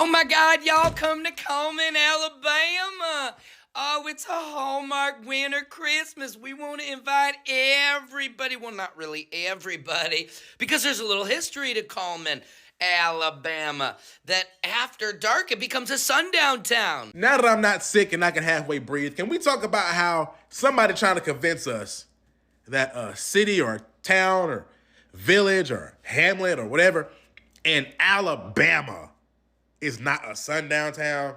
Oh my God, y'all come to Cullman, Alabama. Oh, it's a Hallmark winter Christmas. We want to invite everybody. Well, not really everybody, because there's a little history to Cullman, Alabama, that after dark it becomes a sundown town. Now that I'm not sick and I can halfway breathe, can we talk about how somebody trying to convince us that a city or town or village or hamlet or whatever in Alabama is not a sundown town?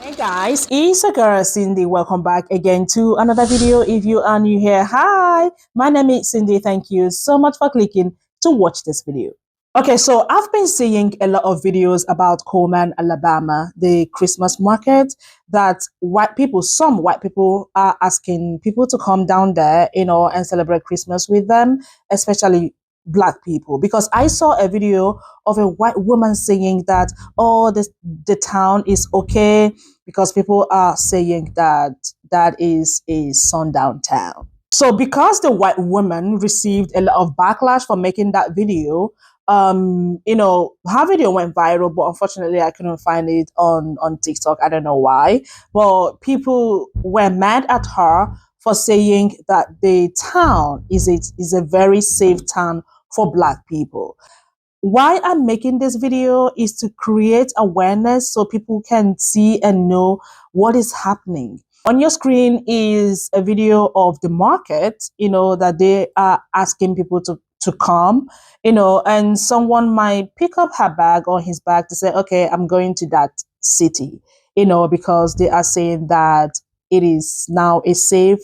Hey guys, it's your girl Cindy. Welcome back again to another video. If you are new here, hi, my name is Cindy. Thank you so much for clicking to watch this video. Okay, so I've been seeing a lot of videos about Cullman, Alabama, the Christmas market that some white people are asking people to come down there, and celebrate Christmas with them, especially Black people. Because I saw a video of a white woman saying that, oh, the town is okay, because people are saying that that is a sundown town. So because the white woman received a lot of backlash for making that video, her video went viral, but unfortunately I couldn't find it on TikTok. I don't know why. But people were mad at her for saying that the town is a very safe town for Black people. Why I'm making this video is to create awareness so people can see and know what is happening. On your screen is a video of the market, that they are asking people to come, and someone might pick up her bag or his bag to say, okay, I'm going to that city, because they are saying that it is now a safe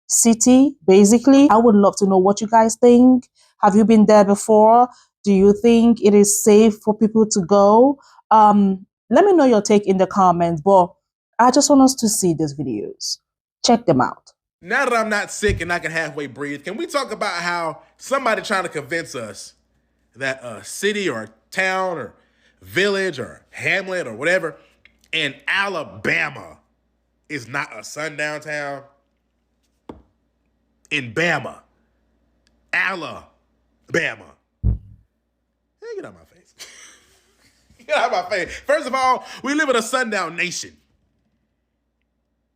city, basically. I would love to know what you guys think. Have you been there before? Do you think it is safe for people to go? Let me know your take in the comments, but I just want us to see these videos. Check them out. Now that I'm not sick and I can halfway breathe, can we talk about how somebody trying to convince us that a city or town or village or hamlet or whatever in Alabama is not a sundown town? In Bama. Alabama. Hey, get out of my face. Get out of my face. First of all, we live in a sundown nation.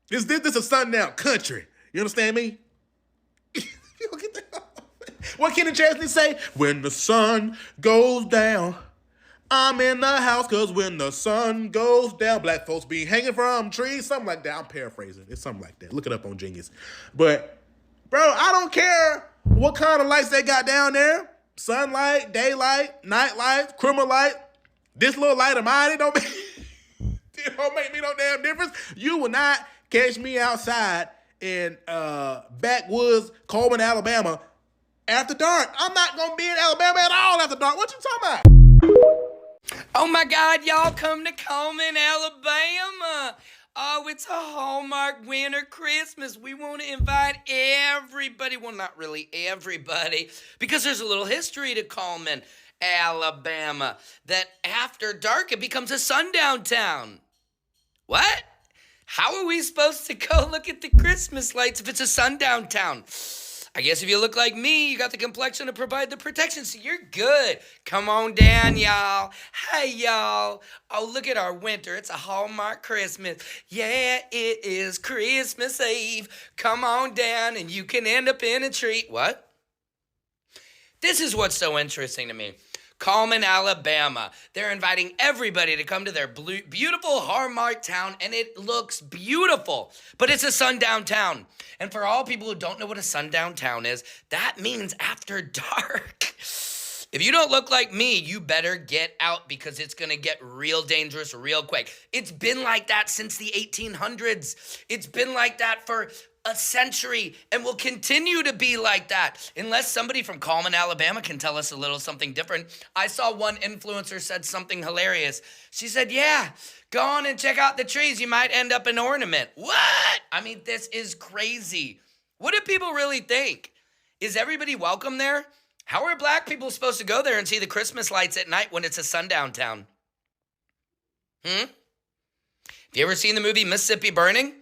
This is a sundown country. You understand me? What Kenny Chesney say? When the sun goes down, I'm in the house, because when the sun goes down, Black folks be hanging from trees, something like that. I'm paraphrasing. It's something like that. Look it up on Genius. But, bro, I don't care what kind of lights they got down there. Sunlight, daylight, night light, criminal light. This little light of mine, it don't make me no damn difference. You will not catch me outside in backwoods, Cullman, Alabama, after dark. I'm not going to be in Alabama at all after dark. What you talking about? Oh my God, y'all come to Cullman, Alabama. Oh, it's a Hallmark winter Christmas. We want to invite everybody. Well, not really everybody, because there's a little history to Cullman, Alabama, that after dark it becomes a sundown town. What? How are we supposed to go look at the Christmas lights if it's a sundown town? I guess if you look like me, you got the complexion to provide the protection, so you're good. Come on down, y'all. Hey, y'all. Oh, look at our winter. It's a Hallmark Christmas. Yeah, it is Christmas Eve. Come on down, and you can end up in a tree. What? This is what's so interesting to me. Cullman, Alabama. They're inviting everybody to come to their beautiful Hallmark town, and it looks beautiful, but it's a sundown town. And for all people who don't know what a sundown town is, that means after dark. If you don't look like me, you better get out, because it's going to get real dangerous real quick. It's been like that since the 1800s. It's been like that for a century and will continue to be like that unless somebody from Cullman, Alabama can tell us a little something different. I saw one influencer said something hilarious. She said, yeah, go on and check out the trees. You might end up an ornament. What? I mean, this is crazy. What do people really think? Is everybody welcome there? How are Black people supposed to go there and see the Christmas lights at night when it's a sundown town? Have you ever seen the movie Mississippi Burning?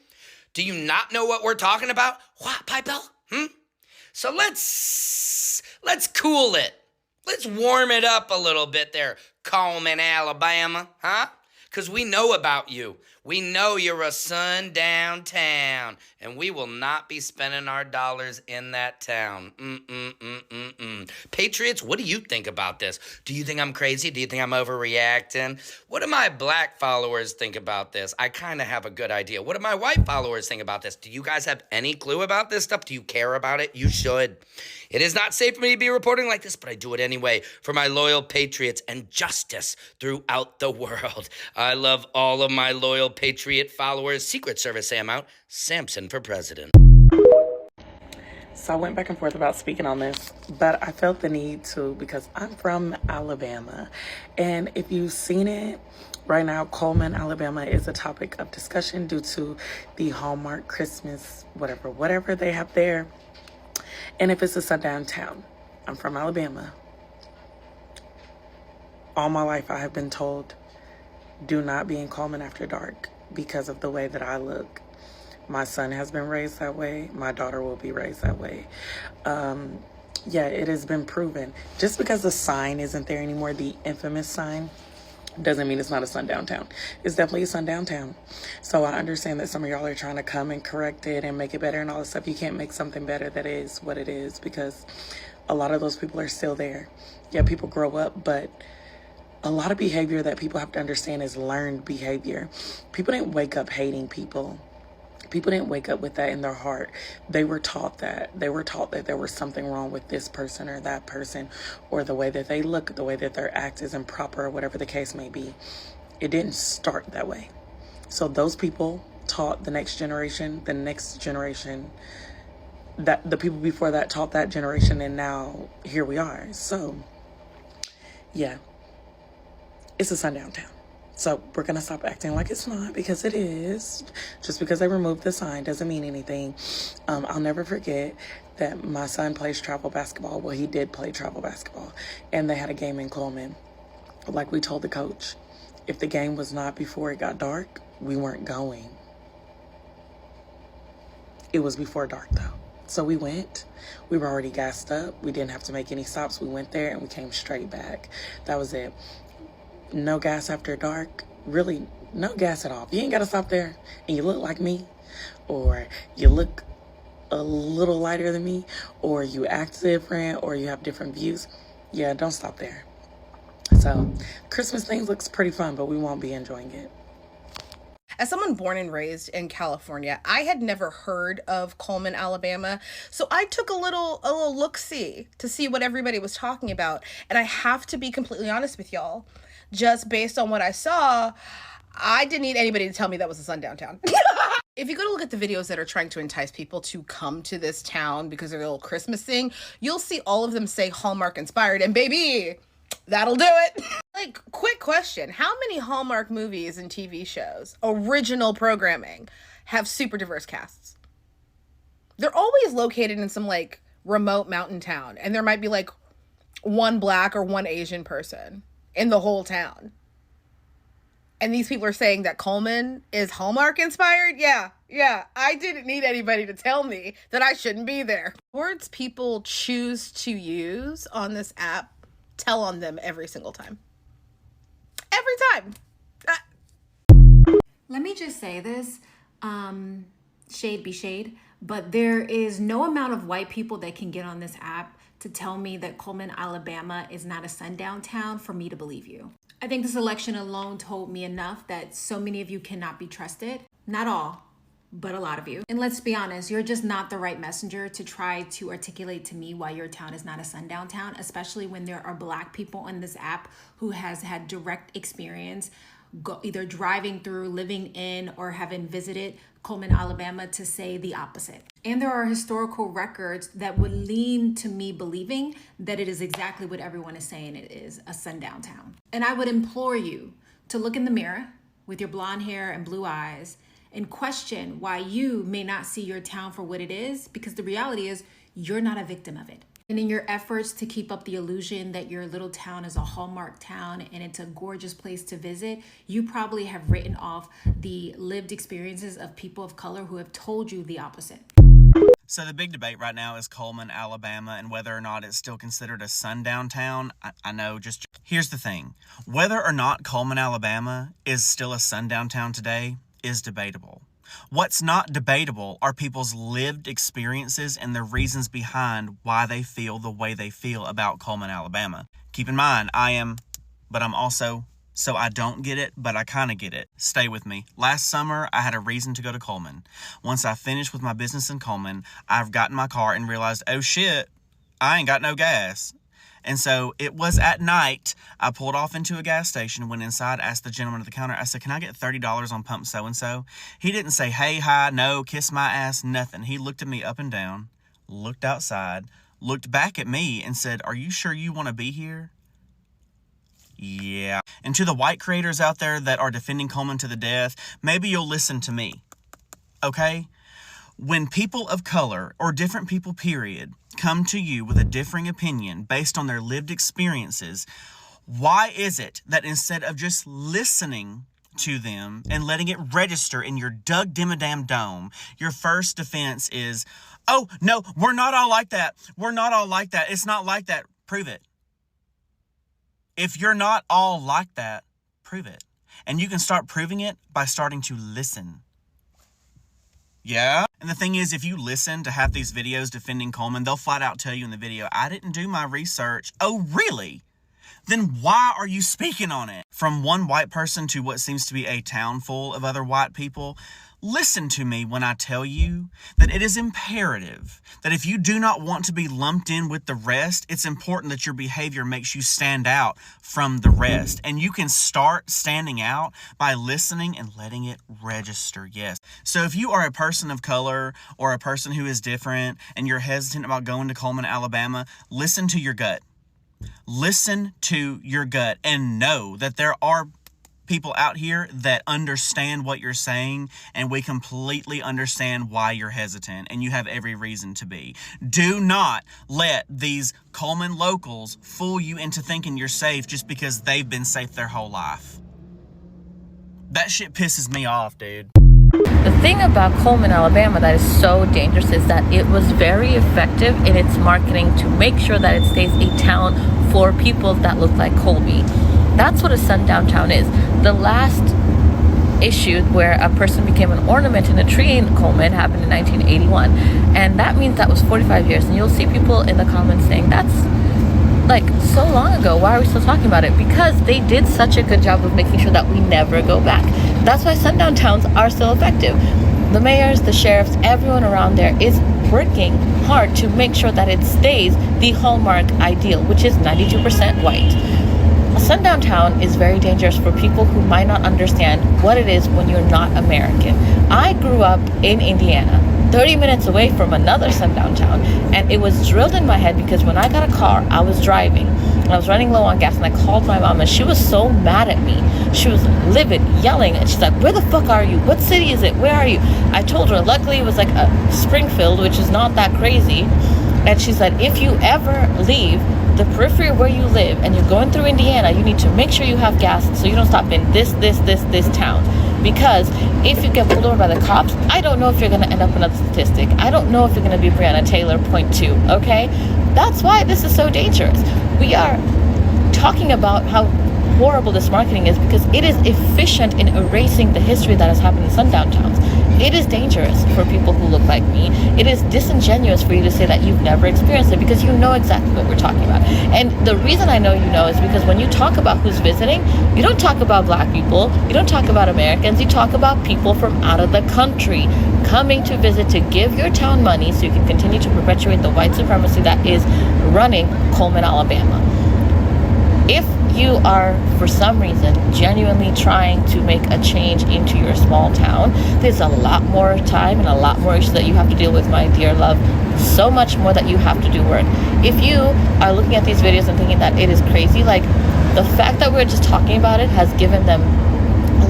Do you not know what we're talking about? What, Pipe Bell? So let's cool it. Let's warm it up a little bit there, Cullman, Alabama, huh? Because we know about you. We know you're a sundown town, and we will not be spending our dollars in that town. Patriots, what do you think about this? Do you think I'm crazy? Do you think I'm overreacting? What do my black followers think about this? I kind of have a good idea. What do my white followers think about this? Do you guys have any clue about this stuff? Do you care about it? You should. It is not safe for me to be reporting like this, but I do it anyway for my loyal patriots and justice throughout the world. I love all of my loyal patriot followers. Secret Service Sam out. Samson for president. So I went back and forth about speaking on this, but I felt the need to because I'm from Alabama. And if you've seen it, right now, Cullman, Alabama is a topic of discussion due to the Hallmark Christmas, whatever they have there. And if it's a sundown town, I'm from Alabama. All my life I have been told, do not be in Cullman after dark because of the way that I look. My son has been raised that way. My daughter will be raised that way. Yeah, it has been proven. Just because the sign isn't there anymore, the infamous sign, doesn't mean it's not a sundown town. It's definitely a sundown town. So I understand that some of y'all are trying to come and correct it and make it better and all this stuff. You can't make something better that is what it is because a lot of those people are still there. Yeah, people grow up, but a lot of behavior that people have to understand is learned behavior. People didn't wake up hating people. People didn't wake up with that in their heart. They were taught that. They were taught that there was something wrong with this person or that person, or the way that they look, the way that their act is improper, or whatever the case may be. It didn't start that way. So those people taught the next generation, that the people before that taught that generation, and now here we are. So, yeah, it's a sundown town. So we're going to stop acting like it's not, because it is. Just because they removed the sign doesn't mean anything. I'll never forget that my son plays travel basketball. Well, he did play travel basketball. And they had a game in Cullman. Like we told the coach, if the game was not before it got dark, we weren't going. It was before dark, though. So we went. We were already gassed up. We didn't have to make any stops. We went there and we came straight back. That was it. No gas after dark, really no gas at all. If you ain't got to stop there and you look like me, or you look a little lighter than me, or you act different, or you have different views, yeah, don't stop there. So Christmas things looks pretty fun, but we won't be enjoying it. As someone born and raised in California, I had never heard of Cullman, Alabama. So I took a little look-see to see what everybody was talking about. And I have to be completely honest with y'all. Just based on what I saw, I didn't need anybody to tell me that was a sundown town. If you go to look at the videos that are trying to entice people to come to this town because of their little Christmas thing, you'll see all of them say Hallmark inspired, and baby, that'll do it. Like, quick question. How many Hallmark movies and TV shows, original programming, have super diverse casts? They're always located in some, like, remote mountain town, and there might be, like, one black or one Asian person in the whole town. And these people are saying that Cullman is Hallmark inspired? Yeah. I didn't need anybody to tell me that I shouldn't be there. Words people choose to use on this app tell on them every single time. Every time. Let me just say this, shade be shade, but there is no amount of white people that can get on this app to tell me that Cullman, Alabama is not a sundown town for me to believe you. I think this election alone told me enough that so many of you cannot be trusted. Not all, but a lot of you. And let's be honest, you're just not the right messenger to try to articulate to me why your town is not a sundown town, especially when there are black people on this app who has had direct experience either driving through, living in, or having visited Cullman, Alabama to say the opposite. And there are historical records that would lean to me believing that it is exactly what everyone is saying it is, a sundown town. And I would implore you to look in the mirror with your blonde hair and blue eyes and question why you may not see your town for what it is, because the reality is you're not a victim of it. And in your efforts to keep up the illusion that your little town is a hallmark town and it's a gorgeous place to visit, you probably have written off the lived experiences of people of color who have told you the opposite. So the big debate right now is Cullman, Alabama, and whether or not it's still considered a sundown town. I know, just here's the thing. Whether or not Cullman, Alabama is still a sundown town today is debatable. What's not debatable are people's lived experiences and the reasons behind why they feel the way they feel about Cullman, Alabama. Keep in mind, I'm also, so I don't get it, but I kind of get it. Stay with me. Last summer, I had a reason to go to Cullman. Once I finished with my business in Cullman, I've gotten in my car and realized, oh shit, I ain't got no gas. And so it was at night, I pulled off into a gas station, went inside, asked the gentleman at the counter, I said, can I get $30 on pump so-and-so? He didn't say, hey, hi, no, kiss my ass, nothing. He looked at me up and down, looked outside, looked back at me and said, are you sure you want to be here? Yeah. And to the white creators out there that are defending Cullman to the death, maybe you'll listen to me, okay? When people of color, or different people period, come to you with a differing opinion based on their lived experiences, why is it that instead of just listening to them and letting it register in your Doug Dimmadam dome, your first defense is, oh, no, we're not all like that. We're not all like that. It's not like that. Prove it. If you're not all like that, prove it. And you can start proving it by starting to listen. Yeah? And the thing is, if you listen to half these videos defending Cullman, they'll flat out tell you in the video, I didn't do my research. Oh, really? Then why are you speaking on it? From one white person to what seems to be a town full of other white people, listen to me when I tell you that it is imperative that if you do not want to be lumped in with the rest, it's important that your behavior makes you stand out from the rest. And you can start standing out by listening and letting it register, yes. So if you are a person of color or a person who is different and you're hesitant about going to Cullman, Alabama, listen to your gut. Listen to your gut and know that there are people out here that understand what you're saying, and we completely understand why you're hesitant, and you have every reason to be. Do not let these Cullman locals fool you into thinking you're safe just because they've been safe their whole life. That shit pisses me off, dude. The thing about Cullman, Alabama that is so dangerous is that it was very effective in its marketing to make sure that it stays a town for people that look like Colby. That's what a sundown town is. The last issue where a person became an ornament in a tree in Cullman happened in 1981. And that means that was 45 years. And you'll see people in the comments saying, that's like so long ago. Why are we still talking about it? Because they did such a good job of making sure that we never go back. That's why sundown towns are still effective. The mayors, the sheriffs, everyone around there is working hard to make sure that it stays the hallmark ideal, which is 92% white. A sundown town is very dangerous for people who might not understand what it is when you're not American. I grew up in Indiana, 30 minutes away from another sundown town, and it was drilled in my head because when I got a car, I was driving, and I was running low on gas, and I called my mom, and she was so mad at me. She was livid, yelling, and she's like, where the fuck are you? What city is it? Where are you? I told her, luckily it was like a Springfield, which is not that crazy, and she said, if you ever leave the periphery where you live and you're going through Indiana, you need to make sure you have gas so you don't stop in this town. Because if you get pulled over by the cops, I don't know if you're going to end up another statistic. I don't know if you're going to be Breonna Taylor .2, okay? That's why this is so dangerous. We are talking about how horrible this marketing is because it is efficient in erasing the history that has happened in sundown towns. It is dangerous for people who look like me. It is disingenuous for you to say that you've never experienced it because you know exactly what we're talking about. And the reason I know you know is because when you talk about who's visiting, you don't talk about black people, you don't talk about Americans, you talk about people from out of the country coming to visit to give your town money so you can continue to perpetuate the white supremacy that is running Cullman, Alabama. If you are, for some reason, genuinely trying to make a change into your small town, there's a lot more time and a lot more issues that you have to deal with, my dear love. So much more that you have to do work. If you are looking at these videos and thinking that it is crazy, like, the fact that we're just talking about it has given them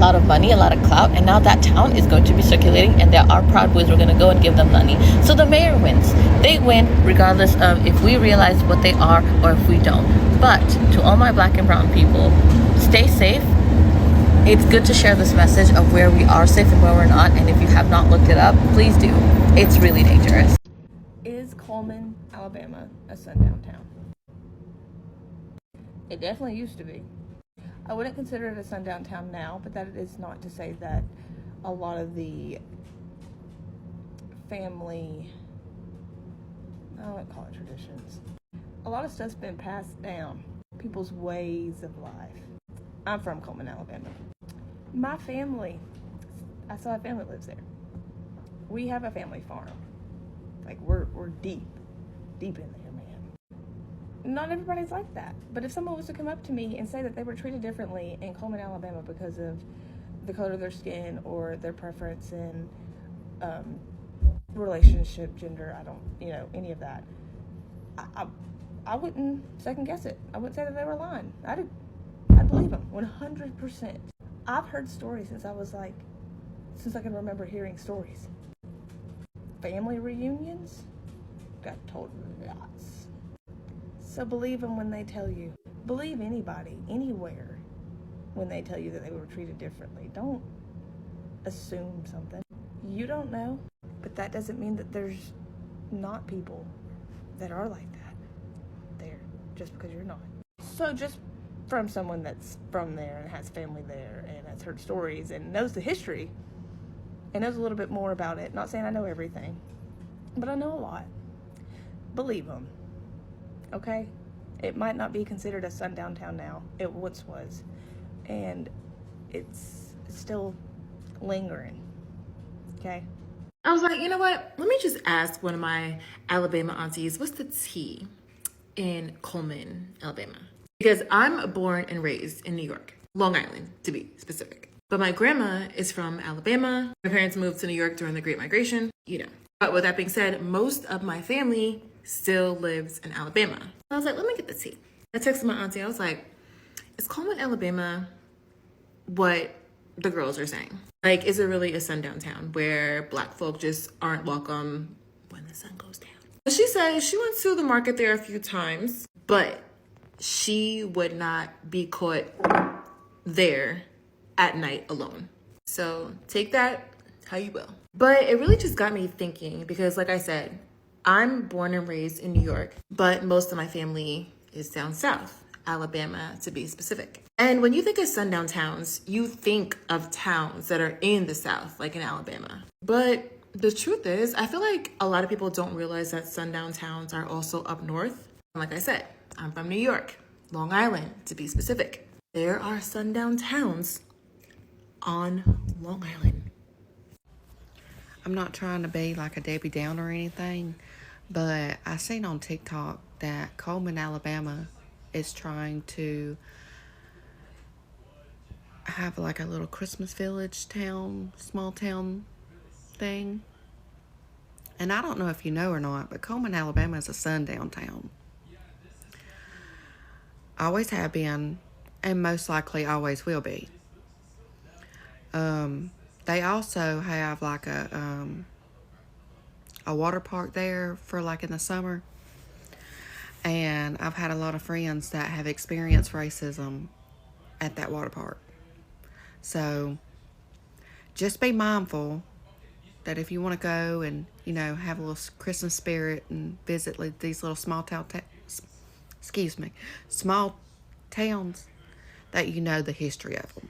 a lot of money, a lot of clout, and now that town is going to be circulating, and there are Proud Boys who are going to go and give them money. So the mayor wins. They win regardless of if we realize what they are or if we don't. But to all my black and brown people, stay safe. It's good to share this message of where we are safe and where we're not, and if you have not looked it up, please do. It's really dangerous. Is Cullman, Alabama, a sundown town? It definitely used to be. I wouldn't consider it a sundown town now, but that is not to say that a lot of the family, I don't want to call it traditions, a lot of stuff's been passed down, people's ways of life. I'm from Cullman, Alabama. My family, I still have family that lives there. We have a family farm. Like, we're deep in there, man. Not everybody's like that. But if someone was to come up to me and say that they were treated differently in Cullman, Alabama because of the color of their skin or their preference in relationship, gender, I don't, any of that, I wouldn't second guess it. I wouldn't say that they were lying. I'd believe them 100%. I've heard stories since I can remember hearing stories. Family reunions, got told lots. So believe them when they tell you. Believe anybody, anywhere, when they tell you that they were treated differently. Don't assume something. You don't know, but that doesn't mean that there's not people that are like that there, just because you're not. So just from someone that's from there and has family there and has heard stories and knows the history and knows a little bit more about it, not saying I know everything, but I know a lot. Believe them, okay? It might not be considered a sundown town now. It once was, and it's still lingering, okay? I was like, you know what? Let me just ask one of my Alabama aunties, what's the tea in Cullman, Alabama? Because I'm born and raised in New York, Long Island, to be specific. But my grandma is from Alabama. My parents moved to New York during the Great Migration, But with that being said, most of my family still lives in Alabama. I was like, let me get the tea. I texted my auntie. I was like, is Cullman, Alabama what the girls are saying? Like, is it really a sundown town where black folk just aren't welcome when the sun goes down? She said she went to the market there a few times, but she would not be caught there at night alone. So take that how you will. But it really just got me thinking because, like I said, I'm born and raised in New York, but most of my family is down south, Alabama to be specific. And when you think of sundown towns, you think of towns that are in the south, like in Alabama. But the truth is, I feel like a lot of people don't realize that sundown towns are also up north. Like I said, I'm from New York, Long Island to be specific. There are sundown towns on Long Island. I'm not trying to be like a Debbie Downer or anything, but I seen on TikTok that Cullman, Alabama is trying to have like a little Christmas village town, small town thing. And I don't know if you know or not, but Cullman, Alabama is a sundown town. Always have been, and most likely always will be. They also have like a water park there for like in the summer. And I've had a lot of friends that have experienced racism at that water park. So just be mindful that if you want to go and, have a little Christmas spirit and visit these little small towns, that you know the history of them.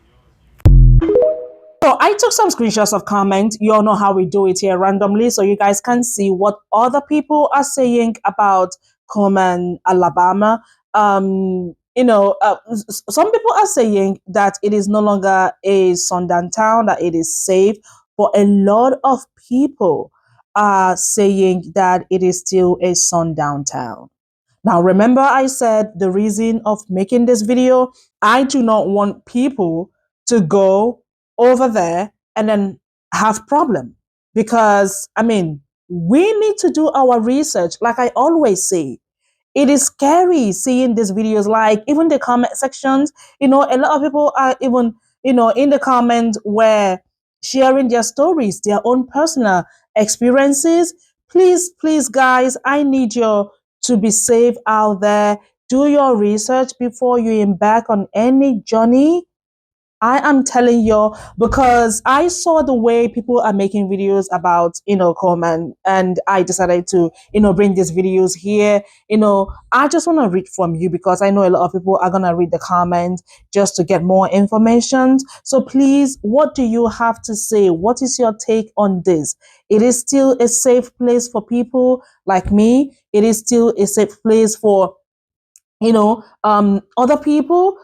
So I took some screenshots of comments. You all know how we do it here randomly, so you guys can see what other people are saying about Cullman, Alabama. Some people are saying that it is no longer a sundown town, that it is safe, but a lot of people are saying that it is still a sundown town. Now, remember I said the reason of making this video, I do not want people to go over there and then have problem, because we need to do our research. Like I always say, it is scary seeing these videos, like even the comment sections, a lot of people are even in the comment where sharing their stories, their own personal experiences. Please, guys, I need you to be safe out there. Do your research before you embark on any journey. I am telling you, because I saw the way people are making videos about, Coleman, and I decided to, bring these videos here. I just want to read from you because I know a lot of people are going to read the comments just to get more information. So please, what do you have to say? What is your take on this? It is still a safe place for people like me. It is still a safe place for other people,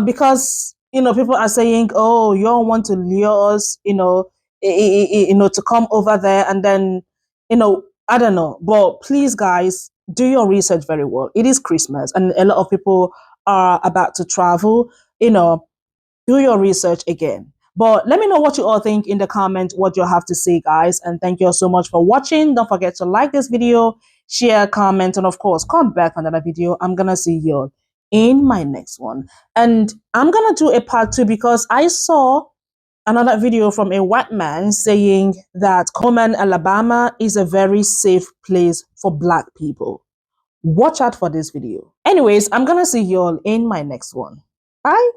because people are saying, oh, you don't want to lure us, to come over there, and then I don't know. But please, guys, do your research very well. It is Christmas and a lot of people are about to travel. Do your research again. But let me know what you all think in the comments, what you have to say, guys. And thank you all so much for watching. Don't forget to like this video, share, comment, and of course, come back for another video. I'm going to see you all in my next one. And I'm going to do a part 2 because I saw another video from a white man saying that Cullman, Alabama is a very safe place for Black people. Watch out for this video. Anyways, I'm going to see you all in my next one. Bye.